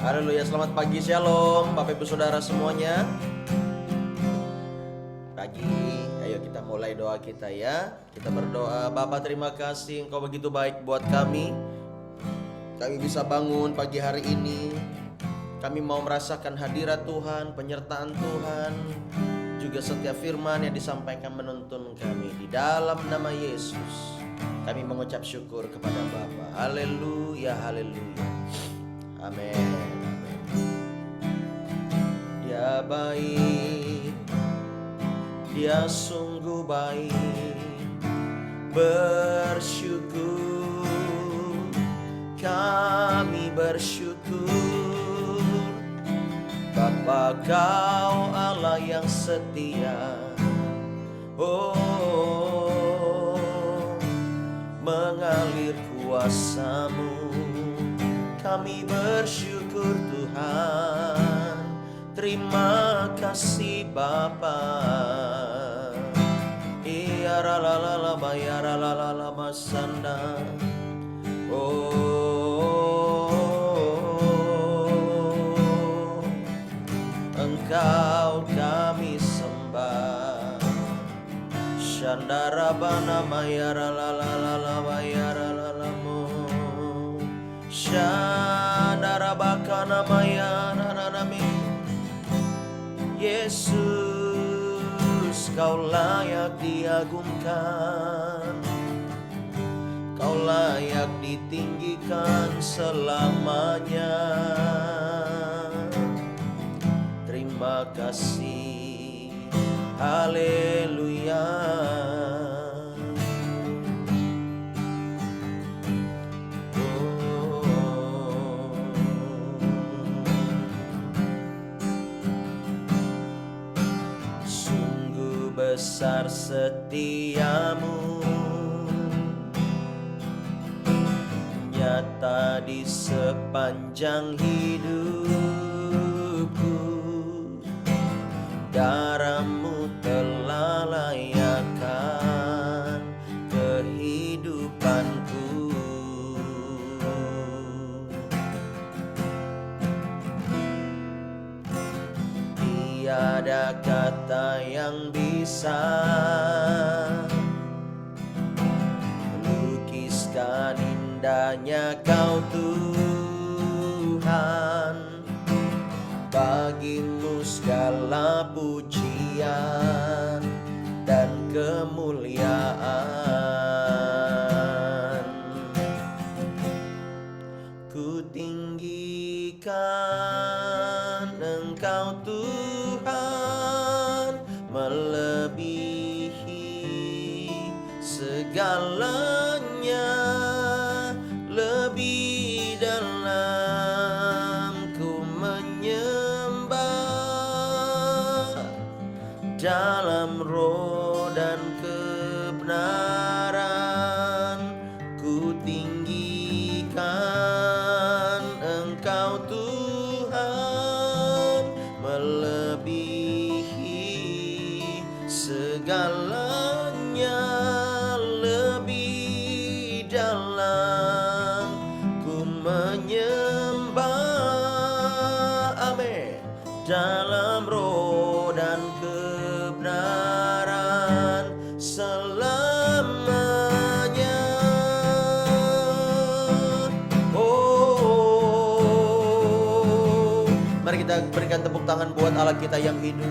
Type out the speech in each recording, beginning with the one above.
Haleluya, selamat pagi, shalom Bapak Ibu Saudara semuanya. Pagi, ayo kita mulai doa kita ya. Kita berdoa. Bapa, terima kasih Engkau begitu baik buat kami. Kami bisa bangun pagi hari ini. Kami mau merasakan hadirat Tuhan, penyertaan Tuhan, juga setiap firman yang disampaikan menuntun kami. Di dalam nama Yesus kami mengucap syukur kepada Bapa. Haleluya, haleluya. Amin. Dia baik, Dia sungguh baik. Bersyukur, kami bersyukur. Bapa, Kau Allah yang setia. Oh, mengalir kuasa-Mu. Kami bersyukur Tuhan. Terima kasih Bapa. Iya la bayara la masanda. Oh, Engkau kami sembah. Shandara bana mayara la bayara lamu. Shandara bakana mayara nami. Yesus, Kau layak diagungkan, Kau layak ditinggikan selamanya. Terima kasih, haleluya. Besar setiamu, nyata di sepanjang hidupku. Darah-Mu telah layakkan kehidupanku. Tiada kata yang bisa melukiskan indahnya Kau Tuhan. Bagi-Mu segala pujian dan kemuliaan. Ku tinggikan Engkau Tuhan, melebihi segalanya. Lebih dalam ku menyembah, dalam roh dan kebenaran. Ku tinggikan Engkau Tuhan, melebihi segalanya. Lebih dalam ku menyembah, amin, dalam roh dan kebenaran selamanya. Oh, mari kita berikan tepuk tangan buat Allah kita yang hidup.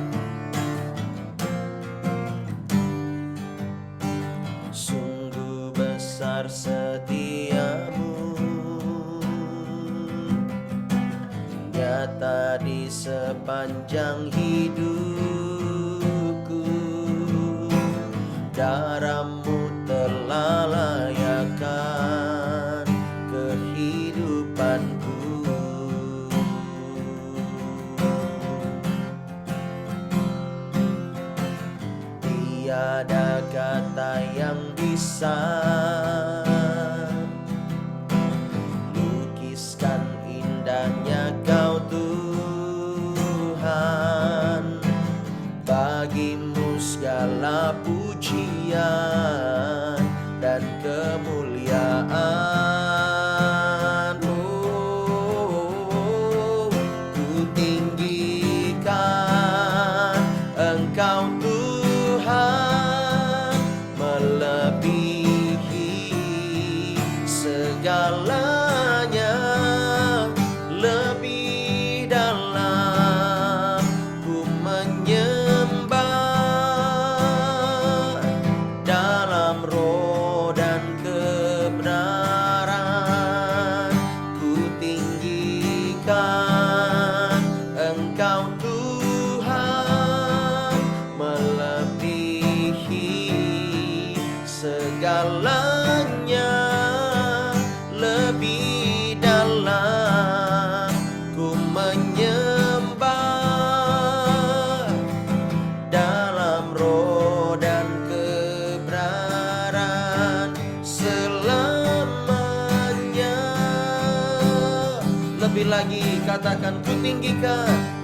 Sungguh besar setiamu, nyata di sepanjang hidupku. Darah-Mu telah layakkan kehidupanku. Tiada kata yang bisa lukiskan indahnya Kau Tuhan. Bagi-Mu segala pujian segalanya lebih dalam ku menyembah dalam roh dan kebenaran. Ku tinggikan Engkau Tuhan melebihi segalanya, lebih dalam ku menyembah dalam roh dan kebenaran selamanya. Lebih lagi katakan, ku tinggikan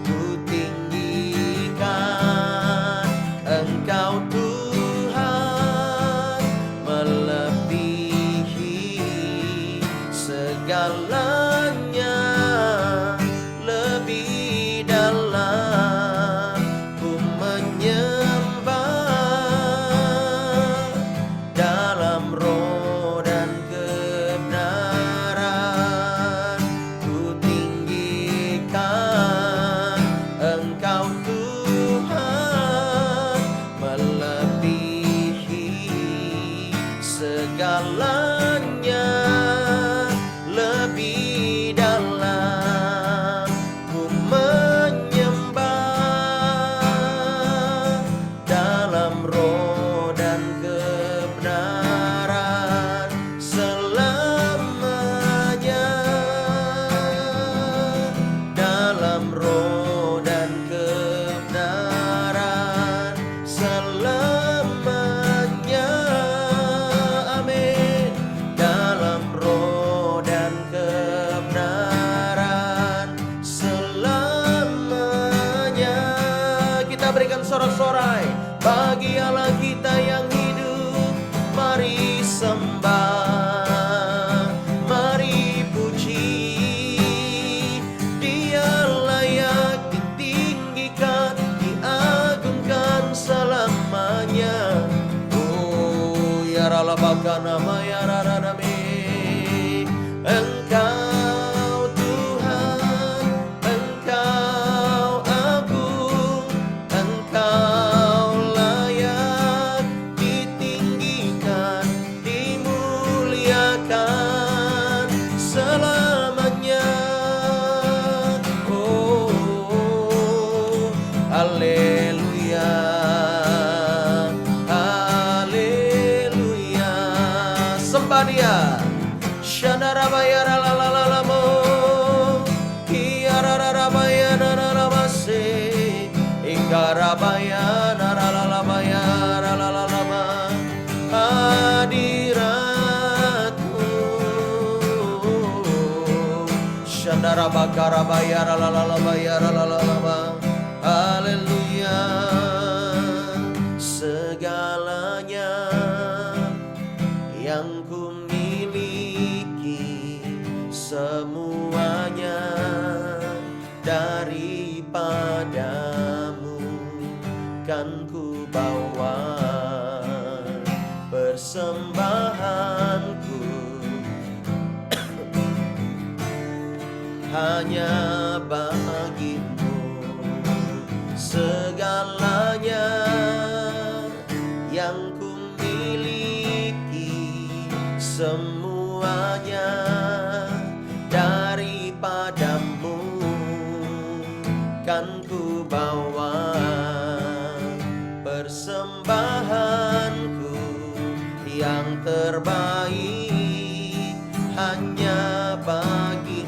Engkau Tuhan melebihi segalanya, lebih dalam ku menyembah dalam roh dan kebenaran. Ku tinggikan Engkau Tuhan melebihi segalanya, lebih dalam ku menyembah dalam roh dan kebenaran selamanya, dalam roh dan kebenaran selamanya. Amin. Dalam roh dan kebenaran selamanya. Kita berikan sorak-sorai bagi Allah kita yang hidup. Mari sembah, mari puji, Dia layak ditinggikan, diagungkan selamanya. Oh ya ralabaka nama ya raradami. Engkau Tuhan, Engkau agung, Engkau layak ditinggikan, dimuliakan selamanya. Oh, haleluya, haleluya. Sembah Dia. Shandarabaya ralalalamo, Hiararabaya naralamase, Ikarabaya naralalabaya ralalalama. Hadiratmu Shandarabakarabaya ralalalabaya ralalalama. Haleluya. Segalanya yang ku miliki, semuanya daripadamu, kan ku bawa persembahanku hanya bagimu. Segalanya yang ku miliki, semuanya daripadamu, kan ku bawa persembahanku yang terbaik hanya bagimu.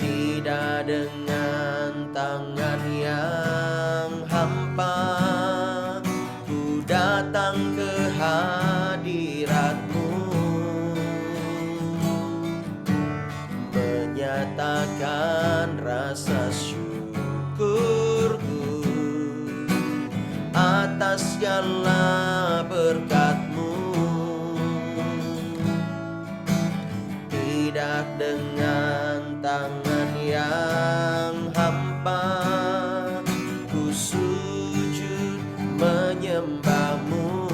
Tidak dengan tangan yang hampa ku datang ke hadirat-Mu, menyatakan rasa syukurku atas segala berkat-Mu. Tidak dengan tangan yang hampa ku sujud menyembah menyembahmu,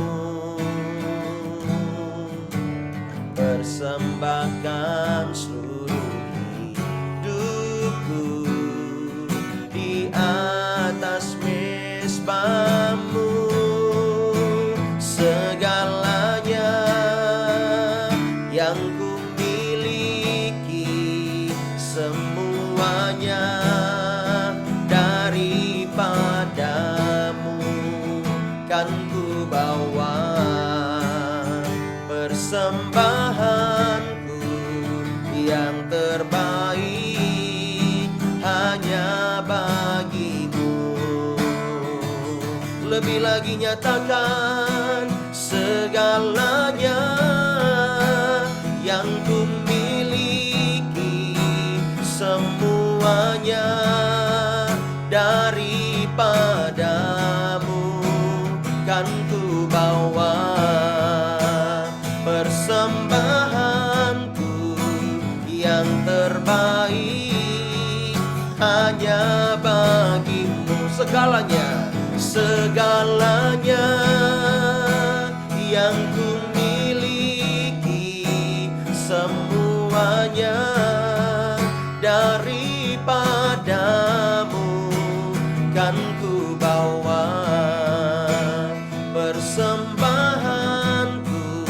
persembahkan seluruh hidupku di atas mezbahmu. Segalanya yang ku miliki, semuanya daripadamu kan ku bawa. Persembahanku yang terbaik hanya bagimu. Lebih lagi nyatakan segalanya yang ku miliki, semuanya daripadamu kan ku bawa. Persembahanku yang terbaik hanya bagimu. Segalanya, segalanya yang ku miliki, semuanya daripadamu kan ku bawa. Persembahanku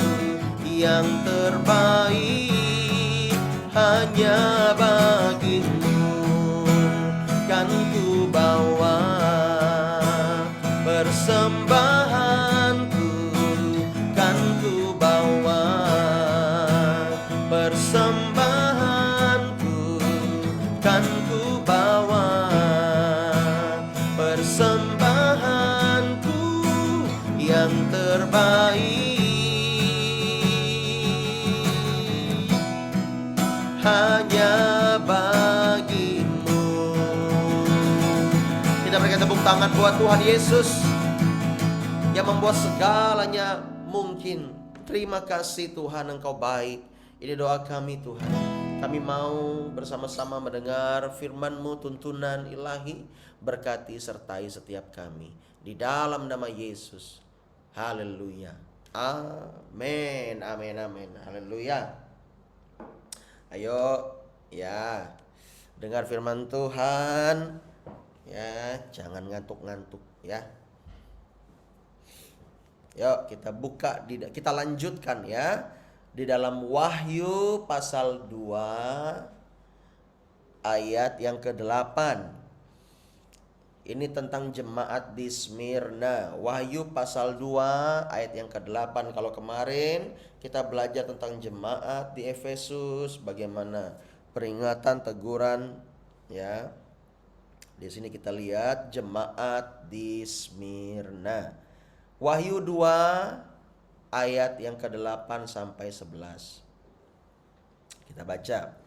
yang terbaik hanya bagimu kan ku bawa. Persembahanku kan ku bawa. Persembahanku kan ku bawa. Persembahanku yang terbaik hanya bagimu. Kita berikan tepuk tangan buat Tuhan Yesus yang membuat segalanya mungkin. Terima kasih Tuhan, Engkau baik. Ini doa kami Tuhan. Kami mau bersama-sama mendengar firman-Mu, tuntunan ilahi. Berkati sertai setiap kami di dalam nama Yesus. Haleluya. Amin. Amin. Amin. Haleluya. Ayo ya, dengar firman Tuhan ya, jangan ngantuk-ngantuk ya. Yuk kita buka, kita lanjutkan ya di dalam Wahyu pasal 2 ayat yang ke-8. Ini tentang jemaat di Smyrna. Wahyu pasal 2 ayat yang ke-8. Kalau kemarin kita belajar tentang jemaat di Efesus, bagaimana peringatan, teguran ya. Di sini kita lihat jemaat di Smyrna. Wahyu 2 ayat yang ke-8 sampai 11. Kita baca.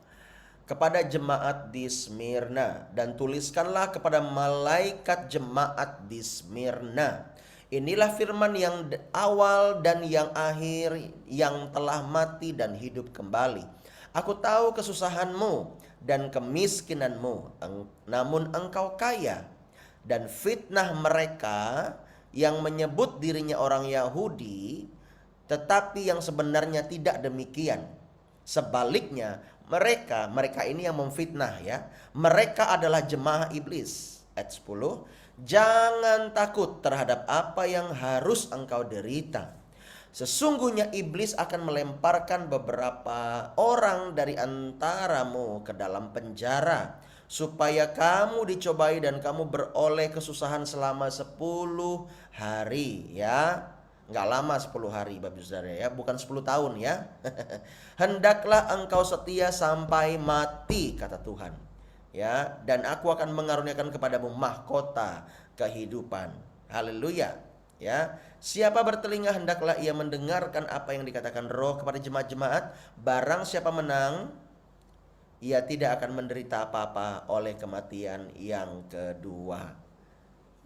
Kepada jemaat di Smyrna, dan tuliskanlah kepada malaikat jemaat di Smyrna. Inilah firman yang awal dan yang akhir, yang telah mati dan hidup kembali. Aku tahu kesusahanmu dan kemiskinanmu, namun engkau kaya. Dan fitnah mereka yang menyebut dirinya orang Yahudi, tetapi yang sebenarnya tidak demikian. Sebaliknya, mereka ini yang memfitnah ya. Mereka adalah jemaah iblis. Ayat 10. Jangan takut terhadap apa yang harus engkau derita. Sesungguhnya iblis akan melemparkan beberapa orang dari antaramu ke dalam penjara, supaya kamu dicobai dan kamu beroleh kesusahan selama 10 hari ya. Nggak lama 10 hari Bapak Saudara ya, bukan 10 tahun ya. Hendaklah engkau setia sampai mati, kata Tuhan. Ya, dan aku akan mengaruniakan kepadamu mahkota kehidupan. Haleluya. Ya, siapa bertelinga hendaklah ia mendengarkan apa yang dikatakan Roh kepada jemaat-jemaat. Barang siapa menang, ia tidak akan menderita apa-apa oleh kematian yang kedua.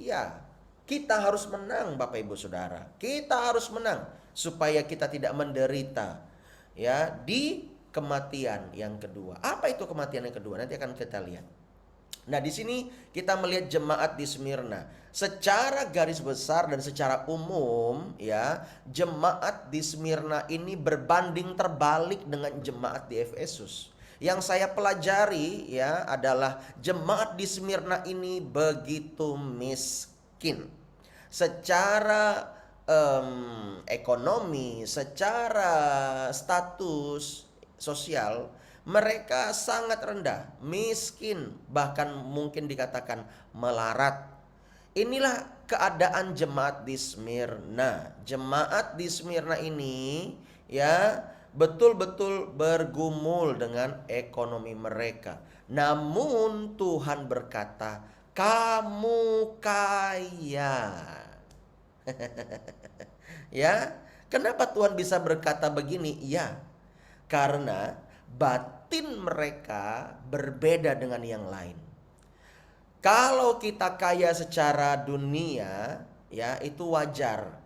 Ya, kita harus menang Bapak Ibu Saudara. Kita harus menang supaya kita tidak menderita ya di kematian yang kedua. Apa itu kematian yang kedua? Nanti akan kita lihat. Nah, di sini kita melihat jemaat di Smyrna. Secara garis besar dan secara umum ya, jemaat di Smyrna ini berbanding terbalik dengan jemaat di Efesus. Yang saya pelajari ya adalah jemaat di Smyrna ini begitu miskin. Secara ekonomi, secara status sosial, mereka sangat rendah, miskin, bahkan mungkin dikatakan melarat. Inilah keadaan jemaat di Smyrna. Jemaat di Smyrna ini ya betul-betul bergumul dengan ekonomi mereka. Namun Tuhan berkata, "Kamu kaya." Ya, kenapa Tuhan bisa berkata begini? Ya, karena batin mereka berbeda dengan yang lain. Kalau kita kaya secara dunia, ya itu wajar.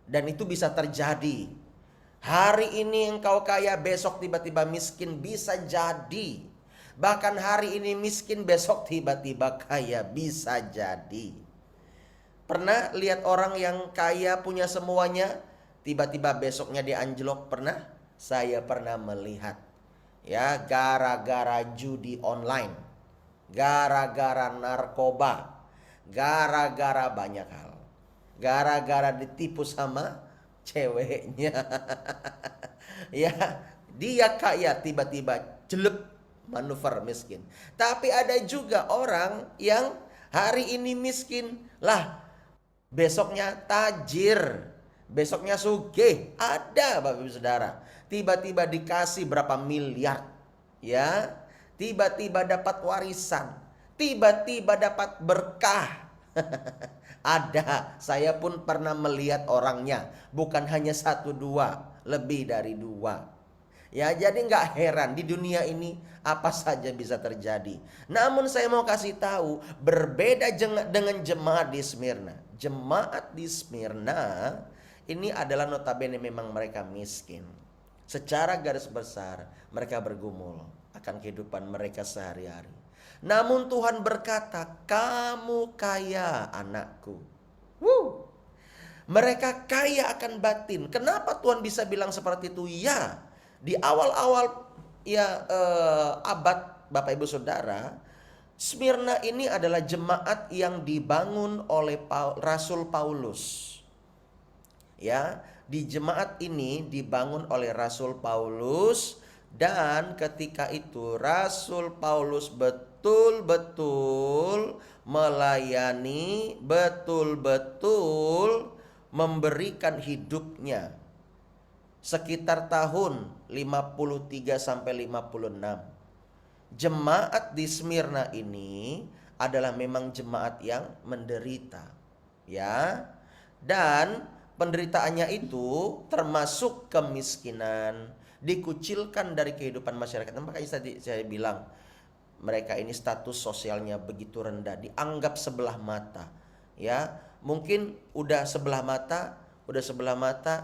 Dan itu bisa terjadi. Hari ini engkau kaya, besok tiba-tiba miskin, bisa jadi. Bahkan hari ini miskin, besok tiba-tiba kaya, bisa jadi. Pernah lihat orang yang kaya punya semuanya, tiba-tiba besoknya dia anjlok? Pernah? Saya pernah melihat. Ya, gara-gara judi online, gara-gara narkoba, gara-gara banyak hal, gara-gara ditipu sama ceweknya. Ya, dia kaya tiba-tiba jelek, manuver miskin. Tapi ada juga orang yang hari ini miskin, lah besoknya tajir, besoknya sugih. Ada Bapak Ibu Saudara, tiba-tiba dikasih berapa miliar, ya, tiba-tiba dapat warisan, tiba-tiba dapat berkah. Ada, saya pun pernah melihat orangnya, bukan hanya satu dua, lebih dari dua. Ya, jadi nggak heran di dunia ini apa saja bisa terjadi. Namun saya mau kasih tahu, berbeda dengan jemaat di Smyrna. Jemaat di Smyrna ini adalah notabene memang mereka miskin. Secara garis besar mereka bergumul akan kehidupan mereka sehari-hari. Namun Tuhan berkata, "Kamu kaya, anakku." Mereka kaya akan batin. Kenapa Tuhan bisa bilang seperti itu? Ya, di awal-awal ya abad Bapak Ibu Saudara, Smyrna ini adalah jemaat yang dibangun oleh Rasul Paulus. Ya, di jemaat ini dibangun oleh Rasul Paulus, dan ketika itu Rasul Paulus betul-betul melayani, betul-betul memberikan hidupnya sekitar tahun 53 sampai 56. Jemaat di Smyrna ini adalah memang jemaat yang menderita, ya. Dan penderitaannya itu termasuk kemiskinan, dikucilkan dari kehidupan masyarakat. Makanya tadi saya bilang, mereka ini status sosialnya begitu rendah, dianggap sebelah mata, ya. Mungkin udah sebelah mata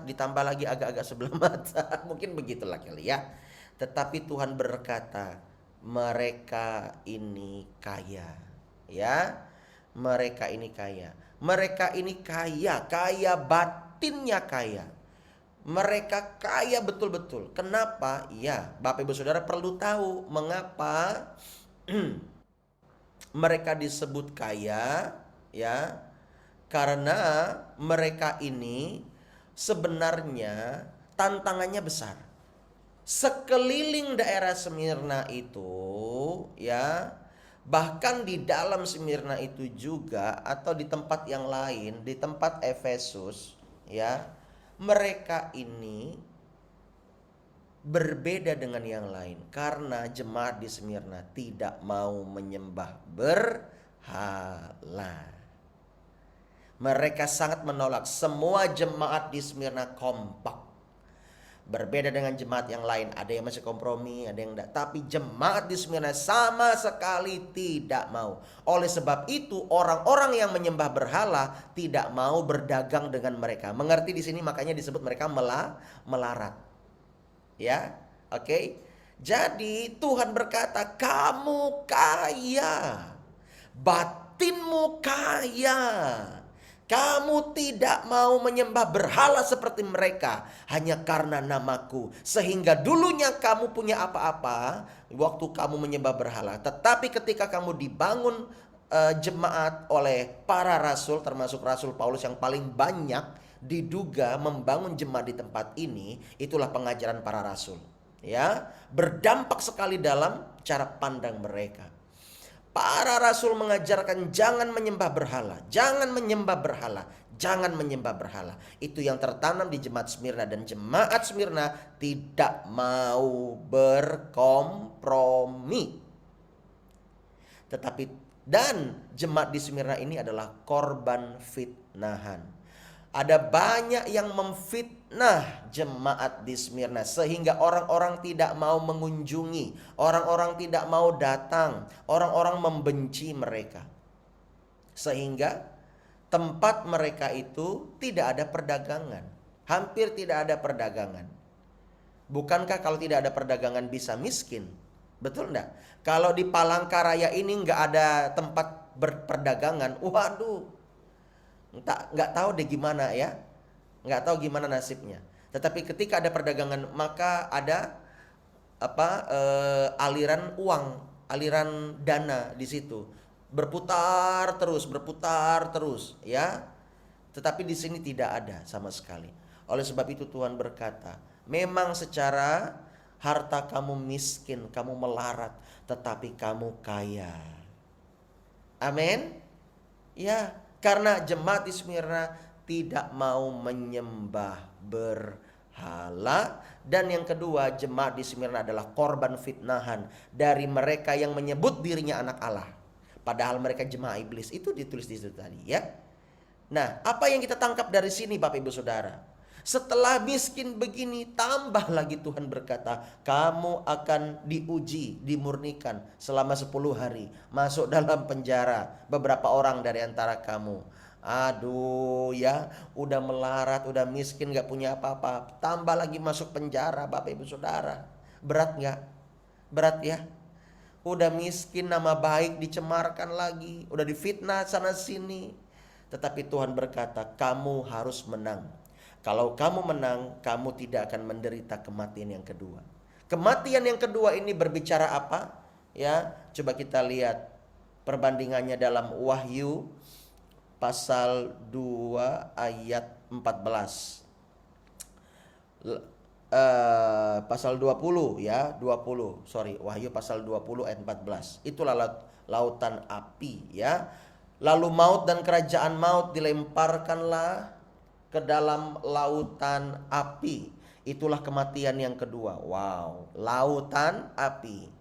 ditambah lagi agak-agak sebelah mata. Mungkin begitulah kali ya. Tetapi Tuhan berkata, mereka ini kaya, ya. Mereka ini kaya. Mereka ini kaya, kaya batinnya kaya. Mereka kaya betul-betul. Kenapa? Ya, Bapak Ibu Saudara perlu tahu mengapa mereka disebut kaya, ya. Karena mereka ini sebenarnya tantangannya besar. Sekeliling daerah Smyrna itu, ya, bahkan di dalam Smyrna itu juga, atau di tempat yang lain, di tempat Efesus, ya, mereka ini berbeda dengan yang lain karena jemaat di Smyrna tidak mau menyembah berhala. Mereka sangat menolak. Semua jemaat di Smyrna kompak. Berbeda dengan jemaat yang lain, ada yang masih kompromi, ada yang enggak. Tapi jemaat di Smyrna sama sekali tidak mau. Oleh sebab itu, orang-orang yang menyembah berhala tidak mau berdagang dengan mereka. Mengerti di sini, makanya disebut mereka melarat. Ya, oke. Jadi Tuhan berkata, kamu kaya, batinmu kaya. Kamu tidak mau menyembah berhala seperti mereka hanya karena namaku. Sehingga dulunya kamu punya apa-apa waktu kamu menyembah berhala. Tetapi ketika kamu dibangun jemaat oleh para rasul, termasuk Rasul Paulus yang paling banyak diduga membangun jemaat di tempat ini, itulah pengajaran para rasul. Ya, berdampak sekali dalam cara pandang mereka. Para rasul mengajarkan jangan menyembah berhala, jangan menyembah berhala, jangan menyembah berhala. Itu yang tertanam di jemaat Smyrna, dan jemaat Smyrna tidak mau berkompromi. Dan jemaat di Smyrna ini adalah korban fitnahan. Ada banyak yang memfitnah jemaat di Smyrna sehingga orang-orang tidak mau mengunjungi, orang-orang tidak mau datang, orang-orang membenci mereka. Sehingga tempat mereka itu tidak ada perdagangan, hampir tidak ada perdagangan. Bukankah kalau tidak ada perdagangan bisa miskin? Betul enggak? Kalau di Palangkaraya ini nggak ada tempat berperdagangan, waduh, nggak tahu deh gimana ya, nggak tahu gimana nasibnya. Tetapi ketika ada perdagangan maka ada aliran uang, aliran dana di situ, berputar terus ya. Tetapi di sini tidak ada sama sekali. Oleh sebab itu Tuhan berkata, memang secara harta kamu miskin, kamu melarat, tetapi kamu kaya. Amin. Ya. Karena jemaat di Smyrna tidak mau menyembah berhala. Dan yang kedua, jemaat di Smyrna adalah korban fitnahan dari mereka yang menyebut dirinya anak Allah, padahal mereka jemaat iblis. Itu ditulis di situ tadi ya. Nah, apa yang kita tangkap dari sini Bapak Ibu Saudara? Setelah miskin begini, tambah lagi Tuhan berkata, kamu akan diuji, dimurnikan selama 10 hari. Masuk dalam penjara beberapa orang dari antara kamu. Aduh ya, udah melarat, udah miskin, gak punya apa-apa, tambah lagi masuk penjara Bapak Ibu Saudara. Berat gak? Berat ya. Udah miskin, nama baik dicemarkan lagi, udah difitnah sana sini. Tetapi Tuhan berkata, kamu harus menang. Kalau kamu menang, kamu tidak akan menderita kematian yang kedua. Kematian yang kedua ini berbicara apa? Ya, coba kita lihat perbandingannya dalam Wahyu pasal 2 ayat 14. Pasal 20 ya, Wahyu pasal 20 ayat 14. Itulah lautan api ya. Lalu maut dan kerajaan maut dilemparkanlah ke dalam lautan api. Itulah kematian yang kedua. Wow, lautan api.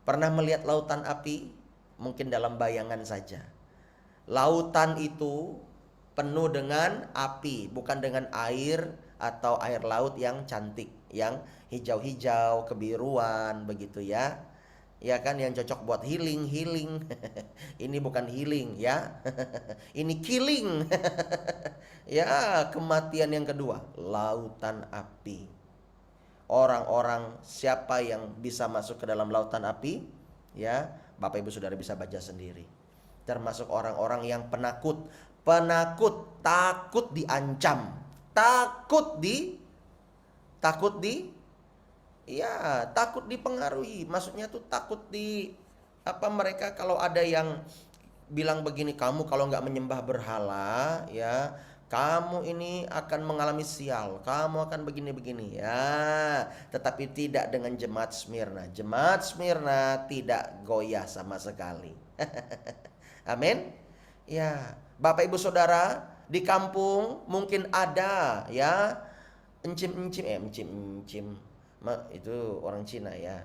Pernah melihat lautan api? Mungkin dalam bayangan saja. Lautan itu penuh dengan api, bukan dengan air atau air laut yang cantik, yang hijau-hijau, kebiruan begitu ya. Ya kan, yang cocok buat healing. Ini bukan healing ya. Ini killing. Ya, kematian yang kedua, lautan api. Orang-orang siapa yang bisa masuk ke dalam lautan api? Ya, Bapak Ibu Saudara bisa baca sendiri. Termasuk orang-orang yang penakut, takut diancam, takut dipengaruhi. Maksudnya tuh takut mereka kalau ada yang bilang begini, kamu kalau nggak menyembah berhala ya, kamu ini akan mengalami sial, kamu akan begini-begini ya. Tetapi tidak dengan jemaat Smyrna. Jemaat Smyrna tidak goyah sama sekali. Amin. Ya, Bapak Ibu Saudara, di kampung mungkin ada ya encim itu orang Cina ya.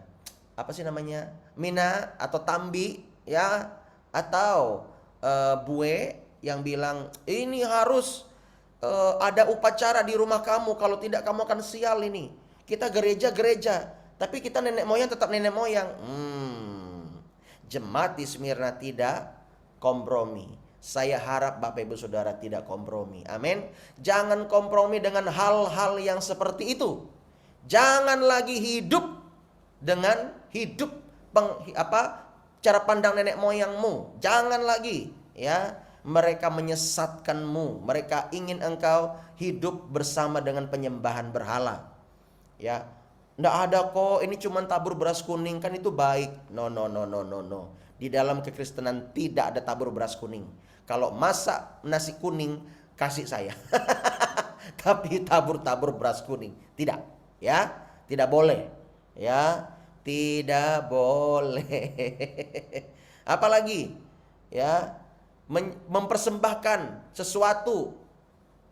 Apa sih namanya? Mina atau Tambi ya, atau Bue yang bilang ini harus ada upacara di rumah kamu, kalau tidak kamu akan sial ini. Kita gereja, tapi kita nenek moyang tetap nenek moyang. Jemaat di Smyrna tidak kompromi. Saya harap Bapak Ibu Saudara tidak kompromi. Amin. Jangan kompromi dengan hal-hal yang seperti itu. Jangan lagi hidup dengan hidup cara pandang nenek moyangmu. Jangan lagi ya mereka menyesatkanmu. Mereka ingin engkau hidup bersama dengan penyembahan berhala. Ya, nggak ada kok, ini cuma tabur beras kuning, kan itu baik. No, no, no, no, no, no. Di dalam kekristenan tidak ada tabur beras kuning. Kalau masak nasi kuning, kasih saya. Tapi tabur-tabur beras kuning tidak, ya, tidak boleh, ya, tidak boleh. Apalagi, ya, mempersembahkan sesuatu,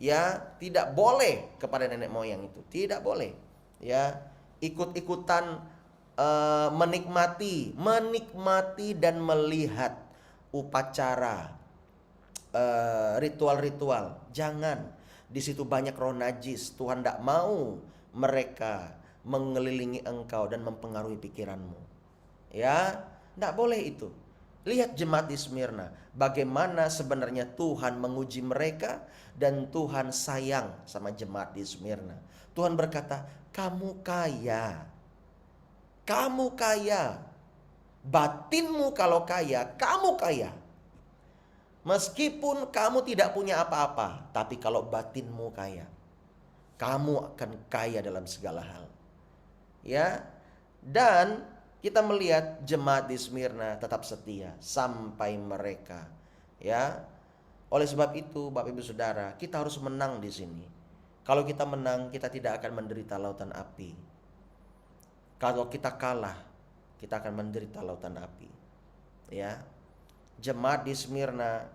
ya, tidak boleh kepada nenek moyang itu, tidak boleh, ya, ikut-ikutan menikmati dan melihat upacara, ritual-ritual. Jangan. Di situ banyak roh najis. Tuhan tidak mau mereka mengelilingi engkau dan mempengaruhi pikiranmu. Ya, tidak boleh itu. Lihat jemaat di Smyrna, bagaimana sebenarnya Tuhan menguji mereka dan Tuhan sayang sama jemaat di Smyrna. Tuhan berkata, kamu kaya. Kamu kaya. Batinmu kalau kaya, kamu kaya. Meskipun kamu tidak punya apa-apa, tapi kalau batinmu kaya, kamu akan kaya dalam segala hal. Ya. Dan kita melihat jemaat di Smyrna tetap setia sampai mereka, ya. Oleh sebab itu, Bapak Ibu Saudara, kita harus menang di sini. Kalau kita menang, kita tidak akan menderita lautan api. Kalau kita kalah, kita akan menderita lautan api. Ya. Jemaat di Smyrna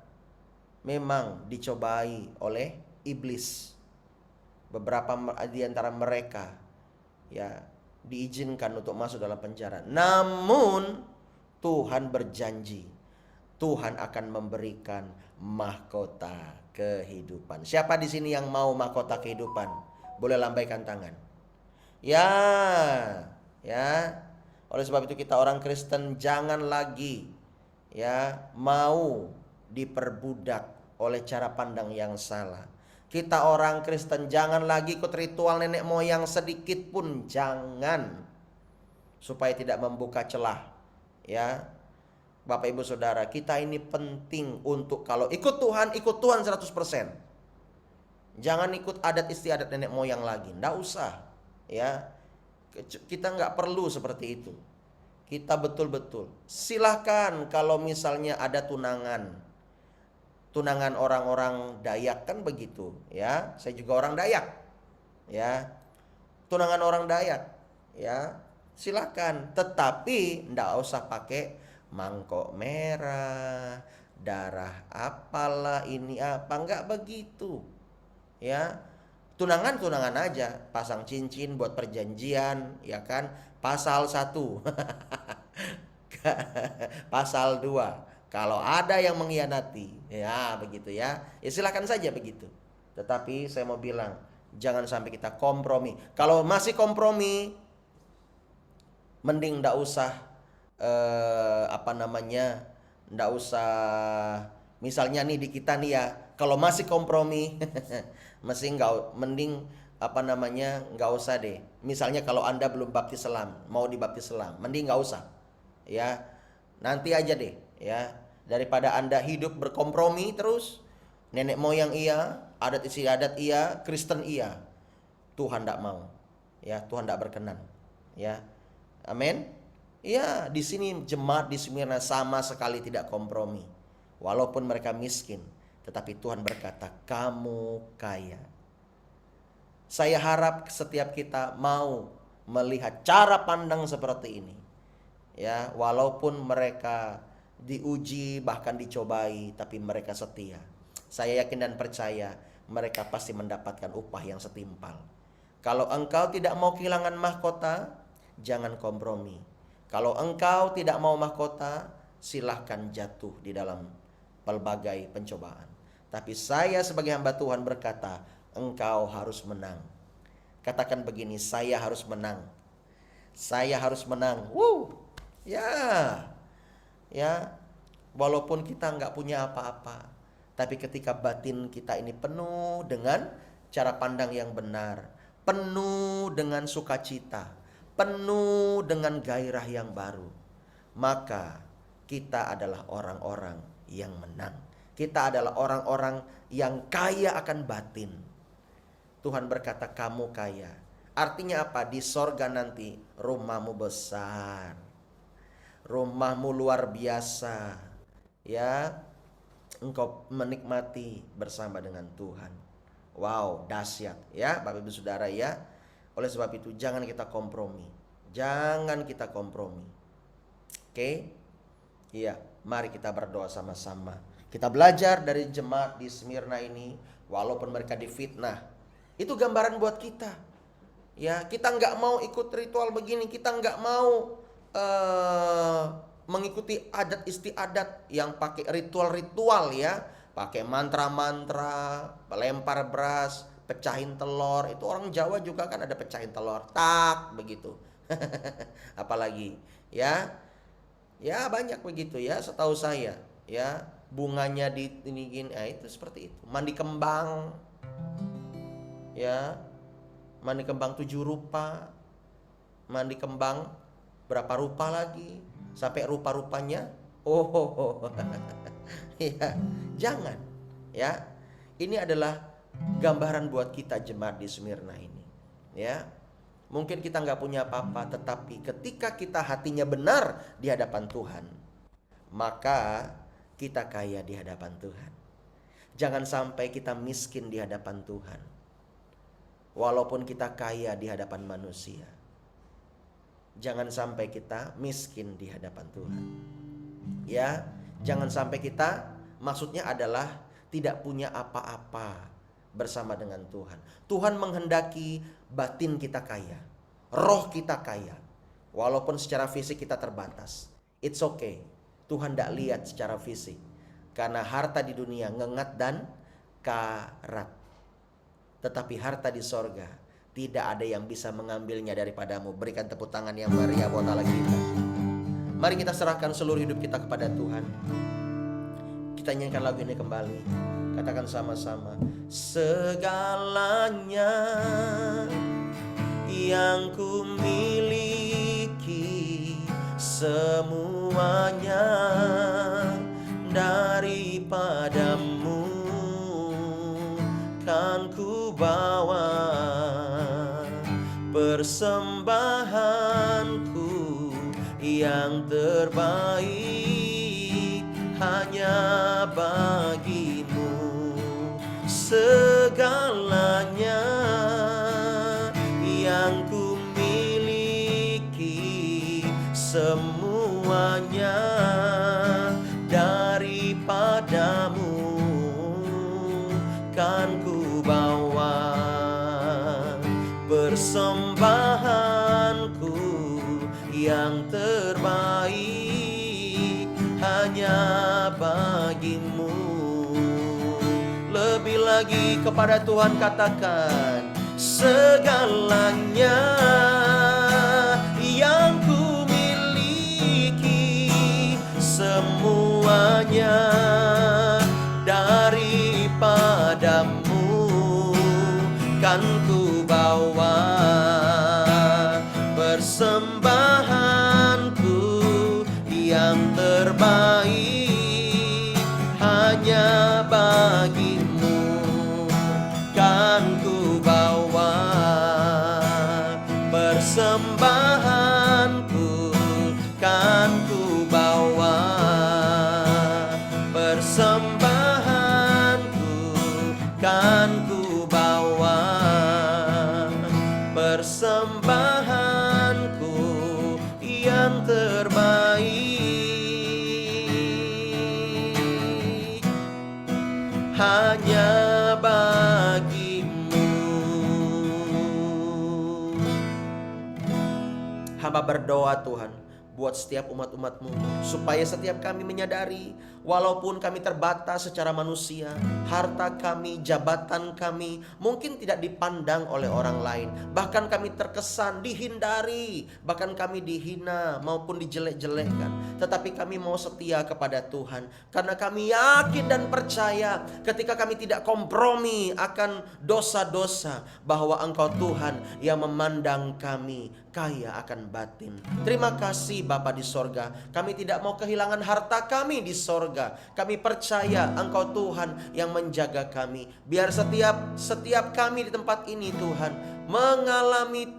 memang dicobai oleh iblis. Beberapa di antara mereka, ya, diizinkan untuk masuk dalam penjara. Namun Tuhan berjanji, Tuhan akan memberikan mahkota kehidupan. Siapa di sini yang mau mahkota kehidupan? Boleh lambaikan tangan. Ya, ya. Oleh sebab itu kita orang Kristen jangan lagi, ya, mau diperbudak oleh cara pandang yang salah. Kita orang Kristen jangan lagi ikut ritual nenek moyang sedikit pun, jangan, supaya tidak membuka celah, ya. Bapak Ibu Saudara, kita ini penting untuk kalau ikut Tuhan 100%. Jangan ikut adat istiadat nenek moyang lagi, nggak usah, ya. Kita nggak perlu seperti itu. Kita betul-betul silahkan kalau misalnya ada tunangan orang-orang Dayak kan begitu, ya. Saya juga orang Dayak, ya. Tunangan orang Dayak, ya, silakan. Tetapi ndak usah pakai mangkok merah, darah apalah ini apa, nggak begitu, ya. Tunangan aja, pasang cincin buat perjanjian, ya kan. Pasal 1 pasal 2, kalau ada yang mengkhianati, ya begitu ya. Ya silakan saja begitu. Tetapi saya mau bilang, jangan sampai kita kompromi. Kalau masih kompromi, mending ndak usah ndak usah. Misalnya nih di kita nih ya, kalau masih kompromi, mending nggak usah deh. Misalnya kalau Anda belum baptis selam, mau dibaptis selam, mending nggak usah, ya. Nanti aja deh, ya. Daripada Anda hidup berkompromi terus, nenek moyang iya, adat istiadat iya, Kristen iya. Tuhan tidak mau, ya. Tuhan tidak berkenan, ya. Amin. Ya, di sini jemaat di Smyrna sama sekali tidak kompromi. Walaupun mereka miskin, tetapi Tuhan berkata, kamu kaya. Saya harap setiap kita mau melihat cara pandang seperti ini, ya. Walaupun mereka diuji bahkan dicobai, tapi mereka setia. Saya yakin dan percaya mereka pasti mendapatkan upah yang setimpal. Kalau engkau tidak mau kehilangan mahkota, jangan kompromi. Kalau engkau tidak mau mahkota, silahkan jatuh di dalam pelbagai pencobaan. Tapi saya sebagai hamba Tuhan berkata, engkau harus menang. Katakan begini, saya harus menang. Saya harus menang. Ya. Ya, walaupun kita nggak punya apa-apa, tapi ketika batin kita ini penuh dengan cara pandang yang benar, penuh dengan sukacita, penuh dengan gairah yang baru, maka kita adalah orang-orang yang menang. Kita adalah orang-orang yang kaya akan batin. Tuhan berkata kamu kaya. Artinya apa? Di sorga nanti rumahmu besar, rumahmu luar biasa, ya. Engkau menikmati bersama dengan Tuhan. Wow, dahsyat ya Bapak Ibu Saudara ya. Oleh sebab itu jangan kita kompromi. Jangan kita kompromi. Oke? Iya, mari kita berdoa sama-sama. Kita belajar dari jemaat di Smyrna ini, walaupun mereka difitnah. Itu gambaran buat kita. Ya, kita nggak mau ikut ritual begini, kita nggak mau mengikuti adat istiadat yang pakai ritual-ritual ya, pakai mantra-mantra, lempar beras, pecahin telur. Itu orang Jawa juga kan ada pecahin telur, tak begitu. Apalagi ya, ya banyak begitu ya, setahu saya ya, bunganya ditinggiin, itu seperti itu. Mandi kembang, ya, mandi kembang 7 rupa, mandi kembang berapa rupa lagi, sampai rupa-rupanya. Ya, jangan ya. Ini adalah gambaran buat kita jemaat di Smyrna ini ya. Mungkin kita nggak punya apa-apa, tetapi ketika kita hatinya benar di hadapan Tuhan, maka kita kaya di hadapan Tuhan. Jangan sampai kita miskin di hadapan Tuhan, walaupun kita kaya di hadapan manusia. Jangan sampai kita miskin di hadapan Tuhan. Ya, jangan sampai kita, maksudnya adalah tidak punya apa-apa bersama dengan Tuhan. Tuhan menghendaki batin kita kaya, roh kita kaya, walaupun secara fisik kita terbatas. It's okay. Tuhan tidak lihat secara fisik, karena harta di dunia ngengat dan karat. Tetapi harta di sorga tidak ada yang bisa mengambilnya daripadamu. Berikan tepuk tangan yang meriah buat Allah kita. Mari kita serahkan seluruh hidup kita kepada Tuhan. Kita nyanyikan lagu ini kembali. Katakan sama-sama. Segalanya yang ku miliki, semuanya daripadamu kan ku bawa. Persembahanku yang terbaik hanya bagimu. Segalanya yang ku miliki, semuanya daripadamu kan ku bawa. Persembahanku yang terbaik hanya bagimu. Lebih lagi kepada Tuhan katakan, segalanya yang ku miliki, semuanya daripadamu kan ku bawa. Persembahanku yang terbaik hanya bagimu kan ku bawa. Persembahanku kan ku bawa. Persembahanku kan ku bawa. Persembahanku yang terbaik hanya bagimu. Hamba berdoa Tuhan, buat setiap umat-umat-Mu, supaya setiap kami menyadari walaupun kami terbatas secara manusia, harta kami, jabatan kami mungkin tidak dipandang oleh orang lain, bahkan kami terkesan dihindari, bahkan kami dihina maupun dijelek-jelekkan, tetapi kami mau setia kepada Tuhan karena kami yakin dan percaya ketika kami tidak kompromi akan dosa-dosa, bahwa Engkau Tuhan yang memandang kami kaya akan batin. Terima kasih Bapa di sorga. Kami tidak mau kehilangan harta kami di sorga. Kami percaya Engkau Tuhan yang menjaga kami. Biar setiap kami di tempat ini Tuhan mengalami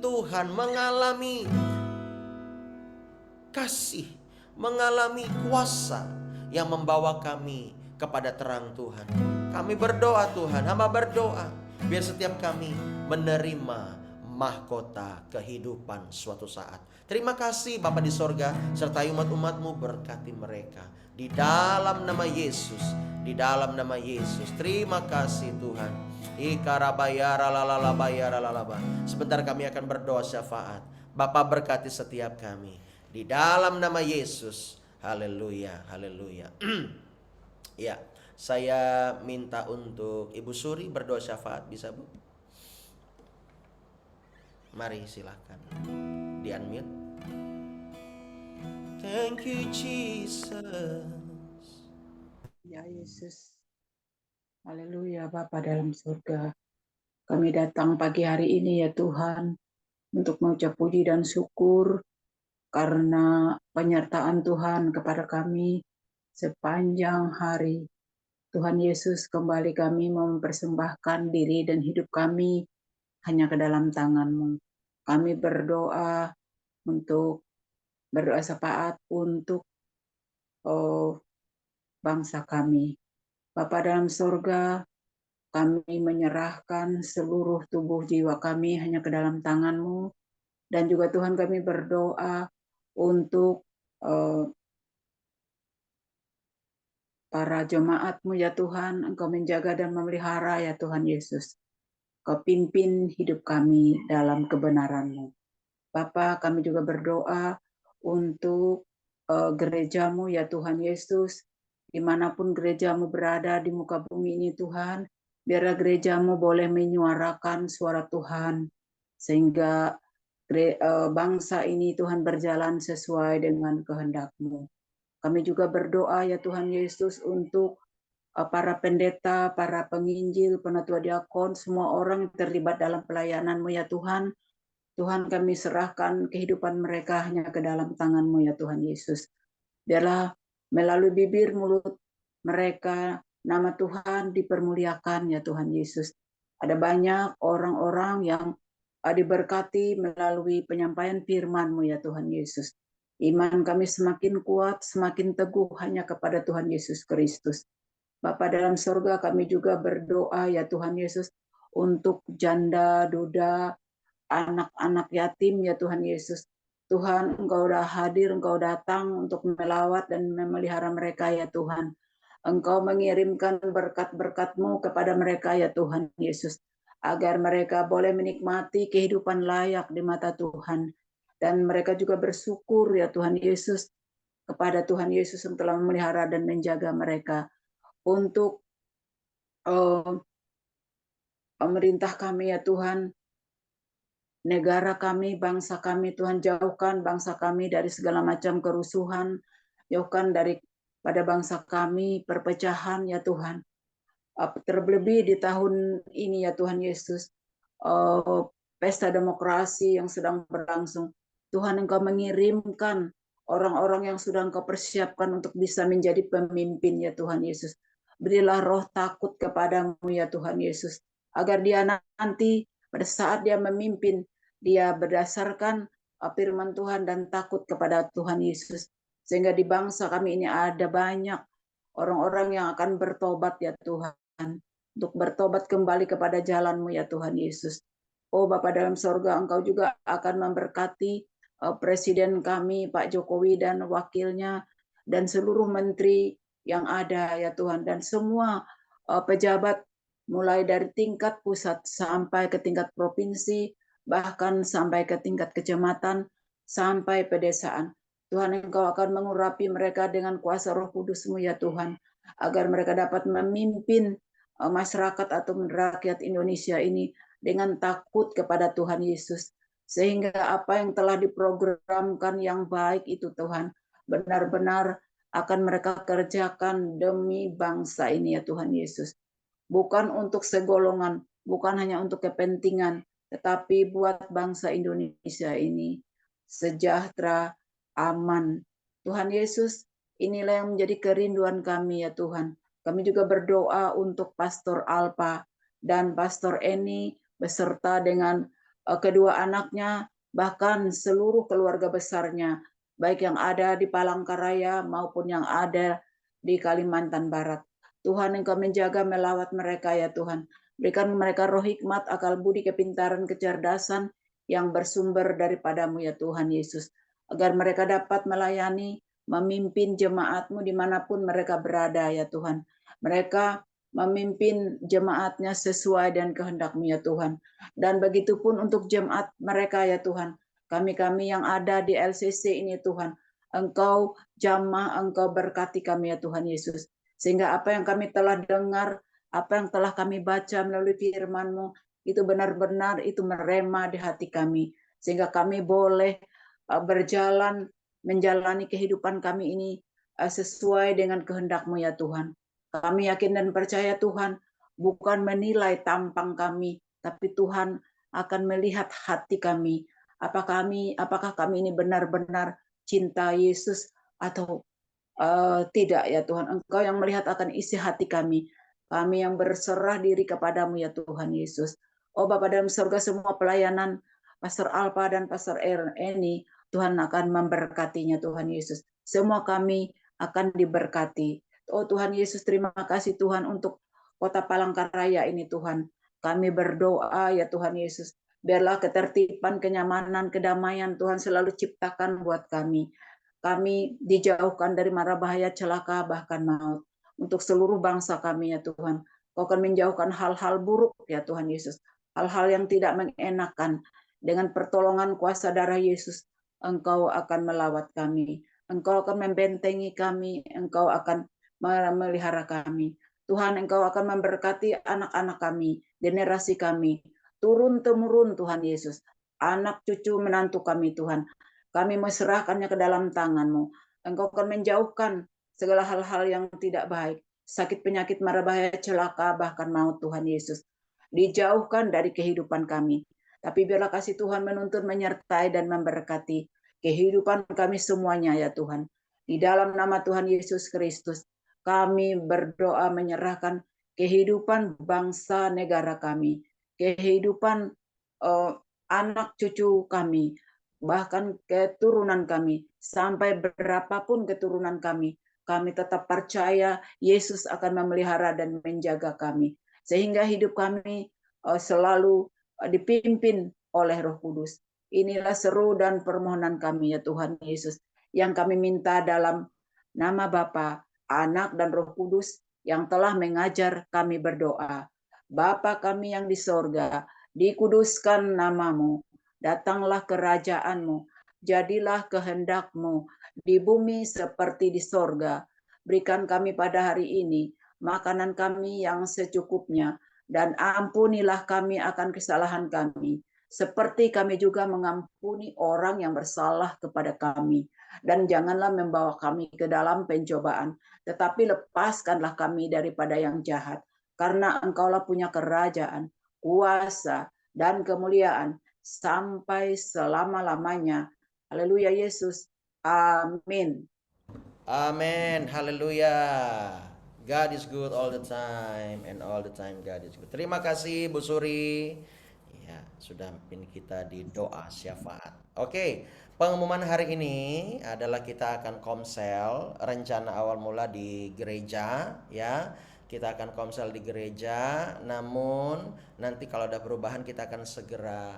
kasih, mengalami kuasa yang membawa kami kepada terang Tuhan. Kami berdoa Tuhan, hamba berdoa biar setiap kami menerima mahkota kehidupan suatu saat. Terima kasih Bapa di sorga, sertai umat-umat-Mu, berkati mereka di dalam nama Yesus, di dalam nama Yesus. Terima kasih Tuhan. Sebentar kami akan berdoa syafaat. Bapa berkati setiap kami di dalam nama Yesus. Haleluya, haleluya. Ya, saya minta untuk Ibu Suri berdoa syafaat, bisa Bu? Mari silahkan di unmute. Thank you Jesus. Ya Yesus. Haleluya Bapa dalam surga. Kami datang pagi hari ini ya Tuhan untuk mengucap puji dan syukur karena penyertaan Tuhan kepada kami sepanjang hari. Tuhan Yesus, kembali kami mempersembahkan diri dan hidup kami hanya ke dalam tangan-Mu. Kami berdoa syafaat untuk bangsa kami. Bapa dalam surga, kami menyerahkan seluruh tubuh jiwa kami hanya ke dalam tangan-Mu. Dan juga Tuhan kami berdoa untuk para jemaat-Mu ya Tuhan, Engkau menjaga dan memelihara ya Tuhan Yesus. Kau pimpin hidup kami dalam kebenaran-Mu. Bapa, kami juga berdoa untuk gereja-Mu ya Tuhan Yesus, dimanapun gereja-Mu berada di muka bumi ini Tuhan, biarlah gereja-Mu boleh menyuarakan suara Tuhan, sehingga bangsa ini Tuhan berjalan sesuai dengan kehendak-Mu. Kami juga berdoa ya Tuhan Yesus untuk para pendeta, para penginjil, penatua diakon, semua orang yang terlibat dalam pelayanan-Mu ya Tuhan. Tuhan, kami serahkan kehidupan mereka hanya ke dalam tangan-Mu ya Tuhan Yesus. Biarlah melalui bibir mulut mereka nama Tuhan dipermuliakan ya Tuhan Yesus. Ada banyak orang-orang yang diberkati melalui penyampaian firman-Mu ya Tuhan Yesus. Iman kami semakin kuat, semakin teguh hanya kepada Tuhan Yesus Kristus. Bapa dalam surga, kami juga berdoa ya Tuhan Yesus untuk janda, duda, anak-anak yatim ya Tuhan Yesus. Tuhan, Engkau sudah hadir, Engkau datang untuk melawat dan memelihara mereka ya Tuhan. Engkau mengirimkan berkat-berkat-Mu kepada mereka ya Tuhan Yesus, agar mereka boleh menikmati kehidupan layak di mata Tuhan. Dan mereka juga bersyukur ya Tuhan Yesus kepada Tuhan Yesus yang telah memelihara dan menjaga mereka. Untuk pemerintah kami ya Tuhan, negara kami, bangsa kami, Tuhan jauhkan bangsa kami dari segala macam kerusuhan, jauhkan pada bangsa kami perpecahan ya Tuhan. Terlebih di tahun ini ya Tuhan Yesus, pesta demokrasi yang sedang berlangsung. Tuhan, Engkau mengirimkan orang-orang yang sudah Engkau persiapkan untuk bisa menjadi pemimpin ya Tuhan Yesus. Berilah roh takut kepadamu ya Tuhan Yesus, agar dia nanti pada saat dia memimpin, dia berdasarkan firman Tuhan dan takut kepada Tuhan Yesus. Sehingga di bangsa kami ini ada banyak orang-orang yang akan bertobat ya Tuhan, untuk bertobat kembali kepada jalan-Mu ya Tuhan Yesus. Oh Bapa dalam sorga, Engkau juga akan memberkati Presiden kami Pak Jokowi dan wakilnya, dan seluruh menteri yang ada ya Tuhan, dan semua pejabat mulai dari tingkat pusat sampai ke tingkat provinsi, bahkan sampai ke tingkat kecamatan, sampai pedesaan. Tuhan, Engkau akan mengurapi mereka dengan kuasa Roh Kudus-Mu ya Tuhan, agar mereka dapat memimpin masyarakat atau rakyat Indonesia ini dengan takut kepada Tuhan Yesus. Sehingga apa yang telah diprogramkan yang baik itu Tuhan, benar-benar akan mereka kerjakan demi bangsa ini ya Tuhan Yesus. Bukan untuk segolongan, bukan hanya untuk kepentingan, tetapi buat bangsa Indonesia ini sejahtera, aman. Tuhan Yesus, inilah yang menjadi kerinduan kami ya Tuhan. Kami juga berdoa untuk Pastor Alpa dan Pastor Eni beserta dengan kedua anaknya, bahkan seluruh keluarga besarnya, baik yang ada di Palangkaraya maupun yang ada di Kalimantan Barat. Tuhan, Engkau menjaga melawat mereka ya Tuhan. Berikan mereka roh hikmat, akal budi, kepintaran, kecerdasan yang bersumber daripadamu ya Tuhan Yesus. Agar mereka dapat melayani, memimpin jemaat-Mu dimanapun mereka berada ya Tuhan. Mereka memimpin jemaatnya sesuai dan kehendak-Mu ya Tuhan. Dan begitu pun untuk jemaat mereka ya Tuhan. Kami-kami yang ada di LCC ini Tuhan. Engkau jamah, Engkau berkati kami ya Tuhan Yesus. Sehingga apa yang kami telah dengar, apa yang telah kami baca melalui firman-Mu, itu benar-benar itu merema di hati kami. Sehingga kami boleh berjalan, menjalani kehidupan kami ini sesuai dengan kehendak-Mu ya Tuhan. Kami yakin dan percaya Tuhan, bukan menilai tampang kami, tapi Tuhan akan melihat hati kami. Apakah kami ini benar-benar cinta Yesus atau tidak ya Tuhan, Engkau yang melihat akan isi hati kami. Kami yang berserah diri kepadamu ya Tuhan Yesus. Oh Bapa dalam surga, semua pelayanan Pastor Alpa dan Pastor Eni, Tuhan akan memberkatinya Tuhan Yesus. Semua kami akan diberkati. Oh Tuhan Yesus, terima kasih Tuhan untuk kota Palangkaraya ini Tuhan. Kami berdoa ya Tuhan Yesus. Biarlah ketertiban, kenyamanan, kedamaian Tuhan selalu ciptakan buat kami. Kami dijauhkan dari mara bahaya, celaka, bahkan maut. Untuk seluruh bangsa kami ya Tuhan. Kau akan menjauhkan hal-hal buruk ya Tuhan Yesus. Hal-hal yang tidak mengenakan. Dengan pertolongan kuasa darah Yesus, Engkau akan melawat kami. Engkau akan membentengi kami. Engkau akan memelihara kami. Tuhan, Engkau akan memberkati anak-anak kami, generasi kami. Turun-temurun Tuhan Yesus. Anak cucu menantu kami Tuhan. Kami menyerahkannya ke dalam tangan-Mu. Engkau akan menjauhkan segala hal-hal yang tidak baik. Sakit, penyakit, mara bahaya, celaka, bahkan maut Tuhan Yesus. Dijauhkan dari kehidupan kami. Tapi biarlah kasih Tuhan menuntun, menyertai, dan memberkati kehidupan kami semuanya ya Tuhan. Di dalam nama Tuhan Yesus Kristus, kami berdoa menyerahkan kehidupan bangsa negara kami, kehidupan anak cucu kami, bahkan keturunan kami, sampai berapapun keturunan kami tetap percaya Yesus akan memelihara dan menjaga kami. Sehingga hidup kami selalu dipimpin oleh Roh Kudus. Inilah seru dan permohonan kami ya Tuhan Yesus, yang kami minta dalam nama Bapa, Anak, dan Roh Kudus yang telah mengajar kami berdoa. Bapa kami yang di sorga, dikuduskan namamu, datanglah kerajaan-Mu, jadilah kehendak-Mu di bumi seperti di sorga. Berikan kami pada hari ini makanan kami yang secukupnya, dan ampunilah kami akan kesalahan kami, seperti kami juga mengampuni orang yang bersalah kepada kami. Dan janganlah membawa kami ke dalam pencobaan, tetapi lepaskanlah kami daripada yang jahat. Karena Engkaulah punya kerajaan, kuasa, dan kemuliaan sampai selama-lamanya. Haleluya Yesus. Amin. Amin, haleluya. God is good all the time, and all the time God is good. Terima kasih Bu Suri. Ya, sudah pimpin kita di doa syafaat. Oke, pengumuman hari ini adalah kita akan komsel. Rencana awal mula di gereja, ya. Kita akan komsel di gereja, namun nanti kalau ada perubahan kita akan segera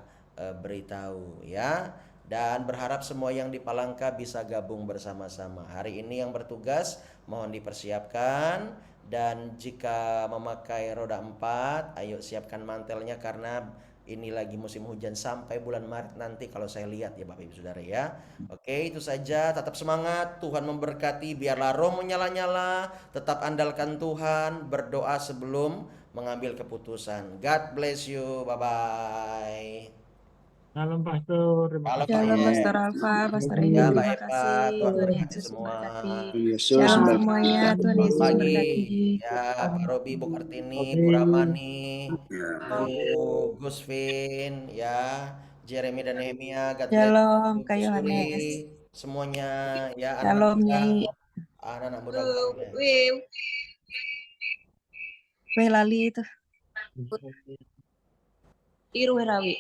beritahu, ya. Dan berharap semua yang di Palangka bisa gabung bersama-sama. Hari ini yang bertugas mohon dipersiapkan, dan jika memakai roda 4, ayo siapkan mantelnya karena Ini lagi musim hujan sampai bulan Maret nanti kalau saya lihat ya Bapak Ibu Saudara ya. Oke, itu saja. Tetap semangat. Tuhan memberkati. Biarlah roh menyala-nyala. Tetap andalkan Tuhan. Berdoa sebelum mengambil keputusan. God bless you. Bye-bye. Salam Pastor. Terima Halo kasih. Pak Shalom Ed. Pastor Alfa, Pastor Edi, Ya Mbak terima Eva. kasih. Tuhan Tuhan memberkati Yesus semua. memberkati. Yesus Shalom memberkati. semuanya, Tuhan Selamat Yesus pagi. memberkati. Ya Pak Robi, Bu Kartini, Oke. Bu Ramani, Ya. Bu Gusvin, ya Jeremy dan Nehemia. God bless Shalom, you. Kak Bu Suri, Yohanes. semuanya ya anak-anak Shalom, muda, Nyai. anak-anak muda God bless. Weh lali itu. Iru Herawi.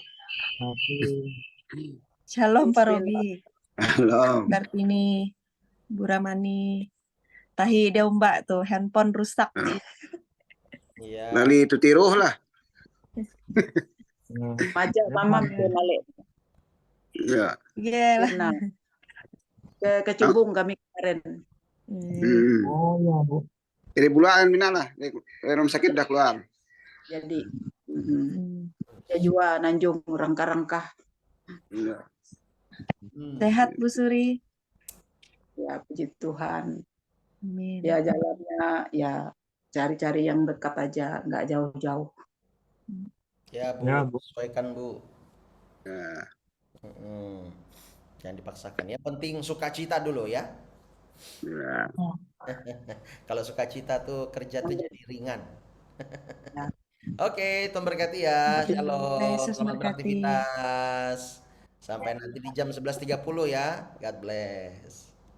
Shalom, Pak Robi. Halo. Kartini, Bu Ramani. Tahi dia mbak tuh, handphone rusak. Iya. Lali itu tiruh lah. Maja mama balik Ya. Iya lah. Sirna. Ke Cubung kami kemarin. Oh ya Bu. Jadi bulan minala. Rumah sakit dah keluar. Jadi ya juga Nanjung rangka-rangka. Ya. Sehat Bu Suri. Ya puji Tuhan. Amin. Ya jalannya ya cari-cari yang dekat aja, nggak jauh-jauh. Ya Bu, Ya, Bu. sesuaikan Bu. Ya. Jangan dipaksakan. Yang penting sukacita dulu ya. Ya. Kalau sukacita tuh kerja tuh jadi ringan. Ya. Oke, Tuhan berkati ya. Shalom. Yesus Selamat berkati. beraktivitas. Sampai nanti di jam 11.30 ya. God bless.